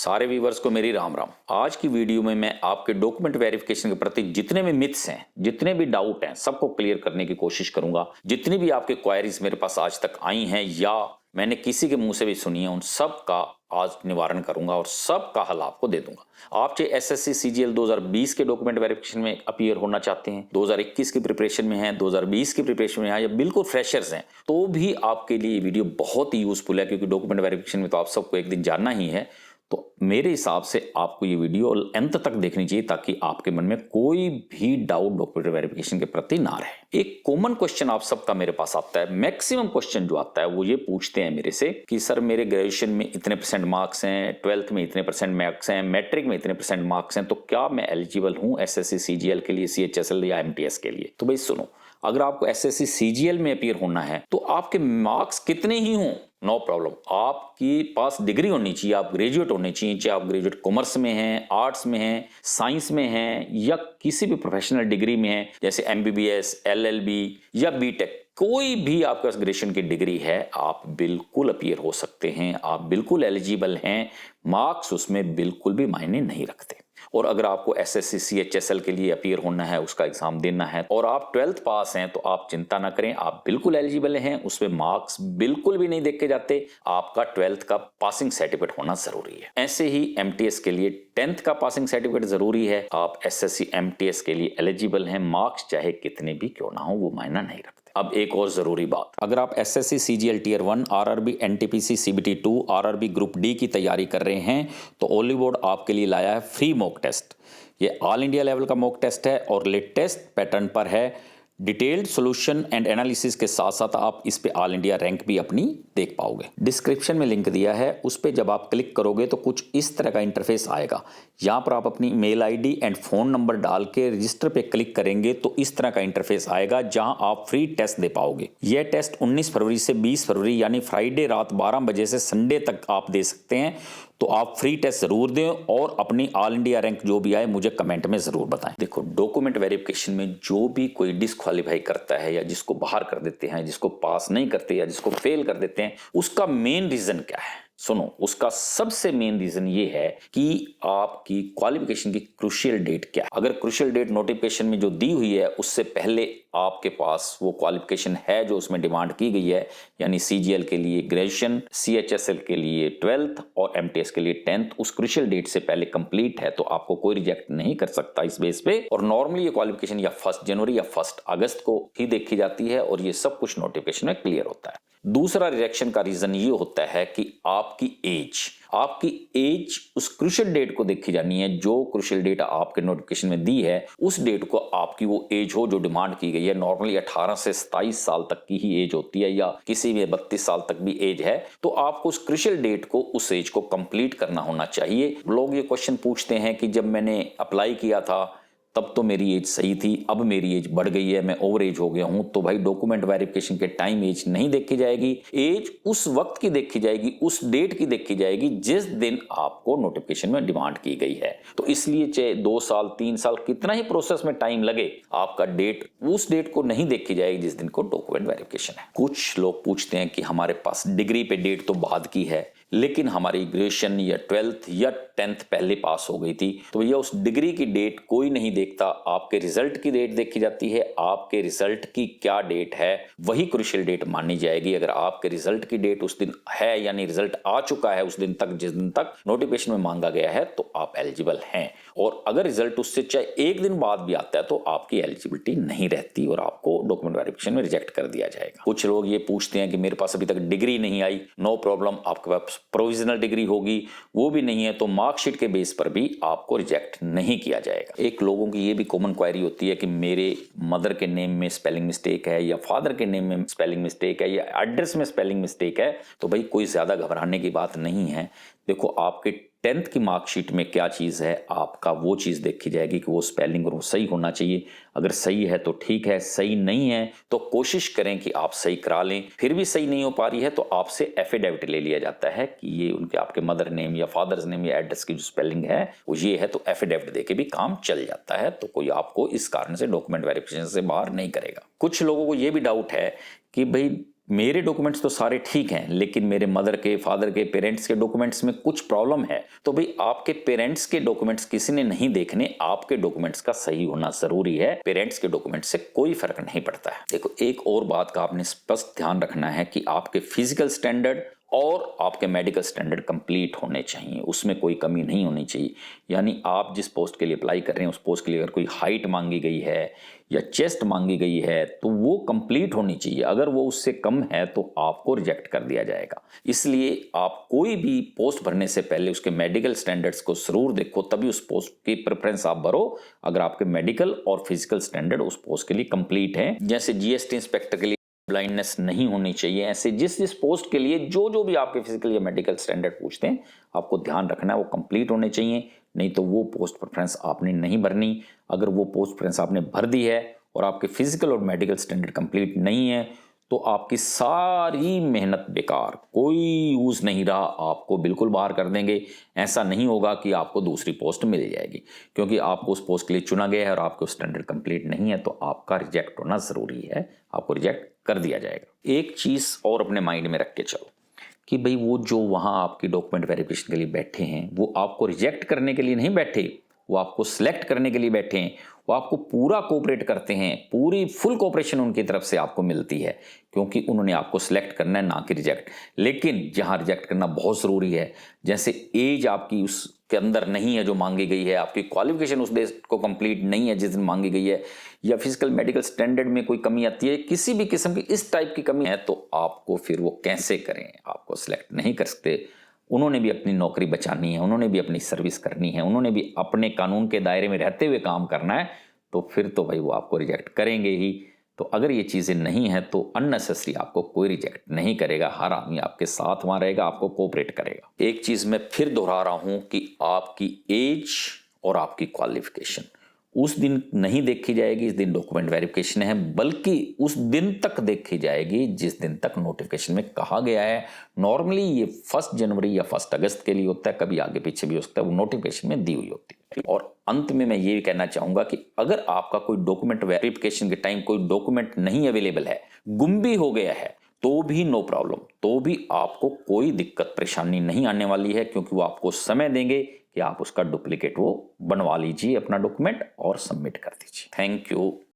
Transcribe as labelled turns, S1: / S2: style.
S1: सारे व्यूवर्स को मेरी राम राम। आज की वीडियो में मैं आपके डॉक्यूमेंट वेरिफिकेशन के प्रति जितने भी मिथ्स हैं, जितने भी डाउट हैं, सबको क्लियर करने की कोशिश करूंगा। जितनी भी आपके क्वायरीज मेरे पास आज तक आई हैं या मैंने किसी के मुंह से भी सुनी है, उन सब का आज निवारण करूंगा और सब का हल आपको दे दूंगा। आप चाहे एसएससी सीजीएल 2020 के डॉक्यूमेंट वेरिफिकेशन में अपीयर होना चाहते हैं, 2021 की प्रिपरेशन में हैं, 2020 की प्रिपरेशन में हैं या बिल्कुल फ्रेशर्स हैं, तो भी आपके लिए वीडियो बहुत ही यूजफुल है, क्योंकि डॉक्यूमेंट वेरिफिकेशन में तो आप सबको एक दिन जानना ही है। तो मेरे हिसाब से आपको ये वीडियो अंत तक देखनी चाहिए ताकि आपके मन में कोई भी डाउट डॉक्यूमेंट वेरिफिकेशन के प्रति ना रहे। एक कॉमन क्वेश्चन आप सबका मेरे पास आता है, मैक्सिमम क्वेश्चन जो आता है वो ये पूछते हैं मेरे से कि सर मेरे ग्रेजुएशन में इतने % मार्क्स हैं, 12th में इतने % मार्क्स हैं, मैट्रिक में इतने % मार्क्स हैं, तो क्या मैं एलिजिबल हूं एसएससी सीजीएल के लिए, सीएचएसएल या एमटीएस के लिए? तो भाई सुनो, अगर आपको एसएससी सीजीएल में अपीयर होना है तो आपके मार्क्स कितने ही हों, नो प्रॉब्लम, आपके पास डिग्री होनी चाहिए, आप ग्रेजुएट होने चाहिए, चाहे आप ग्रेजुएट कॉमर्स में हैं, आर्ट्स में हैं, साइंस में हैं या किसी भी प्रोफेशनल डिग्री में हैं, जैसे एमबीबीएस, एलएलबी या बीटेक, कोई भी आपके पास ग्रेजुएशन की डिग्री है, आप बिल्कुल अपीयर हो सकते हैं, आप बिल्कुल एलिजिबल हैं। मार्क्स उसमें बिल्कुल भी मायने नहीं रखते। और अगर आपको एसएससी सीएचएसएल के लिए अपीयर होना है, उसका एग्जाम देना है और आप 12th पास हैं, तो आप चिंता ना करें, आप बिल्कुल एलिजिबल हैं। उसमें मार्क्स बिल्कुल भी नहीं देखे जाते, आपका 12th का पासिंग सर्टिफिकेट होना जरूरी है। ऐसे ही एमटीएस के लिए 10th का पासिंग सर्टिफिकेट जरूरी है। आप एसएससी एमटीएस के लिए एलिजिबल हैं, मार्क्स चाहे कितने भी क्यों ना हो वो मायना नहीं रखते। अब एक और जरूरी बात, अगर आप SSC CGL tier 1, RRB NTPC CBT 2, RRB group D की तैयारी कर रहे हैं, तो ओली बोर्ड आपके लिए लाया है फ्री मॉक टेस्ट। ये ऑल इंडिया लेवल का मॉक टेस्ट है और लेटेस्ट पैटर्न पर है। डिटेल्ड सॉल्यूशन एंड एनालिसिस के साथ साथ आप इस पे ऑल इंडिया रैंक भी अपनी देख पाओगे। डिस्क्रिप्शन में लिंक दिया है, उस पे जब आप क्लिक करोगे तो कुछ इस तरह का इंटरफेस आएगा। यहाँ पर आप अपनी mail ID and phone number डाल के रजिस्टर पे क्लिक करेंगे तो इस तरह का इंटरफेस आएगा, जहां आप फ्री टेस्ट दे पाओगे। यह टेस्ट 19 फरवरी से 20 फरवरी यानी फ्राइडे रात 12 बजे से संडे तक आप दे सकते हैं। तो आप फ्री टेस्ट जरूर दें और अपनी ऑल इंडिया रैंक जो भी आए मुझे कमेंट में जरूर बताएं। देखो, डॉक्यूमेंट वेरिफिकेशन में जो भी कोई डिस्क्वालीफाई करता है या जिसको बाहर कर देते हैं, जिसको पास नहीं करते या जिसको फेल कर देते हैं, उसका मेन रीजन क्या है? सुनो, उसका सबसे मेन रीजन ये है कि आपकी क्वालिफिकेशन की क्रूशियल डेट क्या है। अगर क्रूशियल डेट नोटिफिकेशन में जो दी हुई है उससे पहले आपके पास वो क्वालिफिकेशन है जो उसमें डिमांड की गई है, यानी सीजीएल के लिए ग्रेजुएशन, सीएचएसएल के लिए 12th और एमटीएस के लिए 10th, उस क्रूशियल डेट से पहले कंप्लीट है, तो आपको कोई रिजेक्ट नहीं कर सकता इस बेस पे। और नॉर्मली ये क्वालिफिकेशन या 1 जनवरी या 1 अगस्त को ही देखी जाती है और ये सब कुछ नोटिफिकेशन में क्लियर होता है। दूसरा रिजेक्शन का रीजन ये होता है कि आपकी एज उस क्रूशियल डेट को देखी जानी है। जो क्रूशियल डेट आपके नोटिफिकेशन में दी है उस डेट को आपकी वो एज हो जो डिमांड की गई है। नॉर्मली 18 से 27 साल तक की ही एज होती है या किसी भी 32 साल तक भी एज है, तो आपको उस क्रूशियल डेट को, उस एज को कंप्लीट करना होना चाहिए। लोग ये क्वेश्चन पूछते हैं कि जब मैंने अप्लाई किया था तब तो मेरी एज सही थी, अब मेरी एज बढ़ गई है, मैं ओवर एज हो गया हूं। तो भाई, डॉक्यूमेंट वेरिफिकेशन के टाइम एज नहीं देखी जाएगी, एज उस वक्त की देखी जाएगी, उस डेट की देखी जाएगी जिस दिन आपको नोटिफिकेशन में डिमांड की गई है। तो इसलिए चाहे 2 साल 3 साल कितना ही प्रोसेस में टाइम लगे, आपका डेट उस डेट को नहीं देखी जाएगी जिस दिन को डॉक्यूमेंट वेरिफिकेशन है। कुछ लोग पूछते हैं कि हमारे पास डिग्री पे डेट तो बाद की है, लेकिन हमारी ग्रेजुएशन या 12th या 10th पहले पास हो गई थी, तो भैया उस डिग्री की डेट कोई नहीं देखता, आपके रिजल्ट की डेट देखी जाती है। आपके रिजल्ट की क्या डेट है वही क्रूशियल डेट मानी जाएगी। अगर आपके रिजल्ट की डेट उस दिन है, यानी रिजल्ट आ चुका है उस दिन तक जिस दिन तक नोटिफिकेशन में मांगा गया है, तो आप एलिजिबल हैं। और अगर रिजल्ट उससे चाहे 1 दिन बाद भी आता है तो आपकी एलिजिबिलिटी नहीं रहती और आपको डॉक्यूमेंट वेरिफिकेशन में रिजेक्ट कर दिया जाएगा। कुछ लोग ये पूछते हैं कि मेरे पास अभी तक डिग्री नहीं आई, नो प्रॉब्लम, आपके पास प्रोविजनल डिग्री होगी, वो भी नहीं है तो मार्कशीट के बेस पर भी आपको रिजेक्ट नहीं किया जाएगा। एक लोगों की ये भी कॉमन क्वेरी होती है कि मेरे मदर के नेम में स्पेलिंग मिस्टेक है या फादर के नेम में स्पेलिंग मिस्टेक है या एड्रेस में स्पेलिंग मिस्टेक है, तो भाई कोई ज्यादा घबराने की बात नहीं है। देखो, आपके 10th की मार्कशीट में क्या चीज़ है, आपका वो चीज़ देखी जाएगी कि वो स्पेलिंग और वो सही होना चाहिए। अगर सही है तो ठीक है, सही नहीं है तो कोशिश करें कि आप सही करा लें। फिर भी सही नहीं हो पा रही है तो आपसे एफिडेविट ले लिया जाता है कि ये उनके आपके मदर नेम या फादर्स नेम या एड्रेस की जो स्पेलिंग है वो ये है, तो एफिडेविट देके भी काम चल जाता है। तो कोई आपको इस कारण से डॉक्यूमेंट वेरिफिकेशन से बाहर नहीं करेगा। कुछ लोगों को ये भी डाउट है कि भाई मेरे डॉक्यूमेंट्स तो सारे ठीक हैं, लेकिन मेरे मदर के, फादर के, पेरेंट्स के डॉक्यूमेंट्स में कुछ प्रॉब्लम है, तो भाई आपके पेरेंट्स के डॉक्यूमेंट्स किसी ने नहीं देखने, आपके डॉक्यूमेंट्स का सही होना जरूरी है। पेरेंट्स के डॉक्यूमेंट्स से कोई फर्क नहीं पड़ता है। देखो, एक और बात का आपने स्पष्ट ध्यान रखना है कि आपके फिजिकल स्टैंडर्ड और आपके मेडिकल स्टैंडर्ड कंप्लीट होने चाहिए, उसमें कोई कमी नहीं होनी चाहिए। यानी आप जिस पोस्ट के लिए अप्लाई कर रहे हैं, उस पोस्ट के लिए अगर कोई हाइट मांगी गई है या चेस्ट मांगी गई है तो वो कंप्लीट होनी चाहिए। अगर वो उससे कम है तो आपको रिजेक्ट कर दिया जाएगा। इसलिए आप कोई भी पोस्ट भरने से पहले उसके मेडिकल स्टैंडर्ड्स को जरूर देखो, तभी उस पोस्ट की प्रेफरेंस आप भरो। अगर आपके मेडिकल और फिजिकल स्टैंडर्ड उस पोस्ट के लिए कंप्लीट है, जैसे जीएसटी इंस्पेक्टर के लिए ब्लाइंडनेस नहीं होनी चाहिए, ऐसे जिस पोस्ट के लिए जो भी आपके फिजिकल या मेडिकल स्टैंडर्ड पूछते हैं, आपको ध्यान रखना है वो कंप्लीट होने चाहिए, नहीं तो वो पोस्ट प्रेफरेंस आपने नहीं भरनी। अगर वो पोस्ट प्रेफरेंस आपने भर दी है और आपके फिजिकल और मेडिकल स्टैंडर्ड कंप्लीट नहीं है तो आपकी सारी मेहनत बेकार, कोई यूज नहीं रहा, आपको बिल्कुल बाहर कर देंगे। ऐसा नहीं होगा कि आपको दूसरी पोस्ट मिल जाएगी, क्योंकि आपको उस पोस्ट के लिए चुना गया है और आपके स्टैंडर्ड कंप्लीट नहीं है, तो आपका रिजेक्ट होना जरूरी है, आपको रिजेक्ट कर दिया जाएगा। एक चीज और अपने माइंड में रख के चलो कि भाई वो जो वहां आपकी डॉक्यूमेंट वेरिफिकेशन के लिए बैठे हैं, वो आपको रिजेक्ट करने के लिए नहीं बैठे, वो आपको सिलेक्ट करने के लिए बैठे हैं। वो आपको पूरा कोऑपरेट करते हैं, पूरी फुल कोऑपरेशन उनकी तरफ से आपको मिलती है, क्योंकि उन्होंने आपको सिलेक्ट करना है, ना कि रिजेक्ट। लेकिन जहां रिजेक्ट करना बहुत ज़रूरी है, जैसे एज आपकी उसके अंदर नहीं है जो मांगी गई है, आपकी क्वालिफिकेशन उस देश को कंप्लीट नहीं है जिस दिन मांगी गई है, या फिजिकल मेडिकल स्टैंडर्ड में कोई कमी आती है, किसी भी किस्म की इस टाइप की कमी है, तो आपको फिर वो कैसे करें, आपको सिलेक्ट नहीं कर सकते। उन्होंने भी अपनी नौकरी बचानी है, उन्होंने भी अपनी सर्विस करनी है, उन्होंने भी अपने कानून के दायरे में रहते हुए काम करना है, तो फिर तो भाई वो आपको रिजेक्ट करेंगे ही। तो अगर ये चीज़ें नहीं हैं तो अननेसेसरी आपको कोई रिजेक्ट नहीं करेगा, हर आदमी आपके साथ वहाँ रहेगा, आपको कोऑपरेट करेगा। एक चीज़ मैं फिर दोहरा रहा हूँ कि आपकी एज और आपकी क्वालिफिकेशन उस दिन नहीं देखी जाएगी, इस दिन डॉक्यूमेंट वेरिफिकेशन है, बल्कि उस दिन तक देखी जाएगी जिस दिन तक नोटिफिकेशन में कहा गया है। नॉर्मली ये 1 जनवरी या 1 अगस्त के लिए होता है, कभी आगे पीछे भी हो सकता है, वो नोटिफिकेशन में दी हुई होती है। और अंत में मैं ये कहना चाहूंगा कि अगर आपका कोई डॉक्यूमेंट वेरिफिकेशन के टाइम कोई डॉक्यूमेंट नहीं अवेलेबल है, गुम भी हो गया है, तो भी नो प्रॉब्लम, तो भी आपको कोई दिक्कत परेशानी नहीं आने वाली है, क्योंकि वो आपको समय देंगे कि आप उसका डुप्लीकेट वो बनवा लीजिए अपना डॉक्यूमेंट और सबमिट कर दीजिए। Thank you.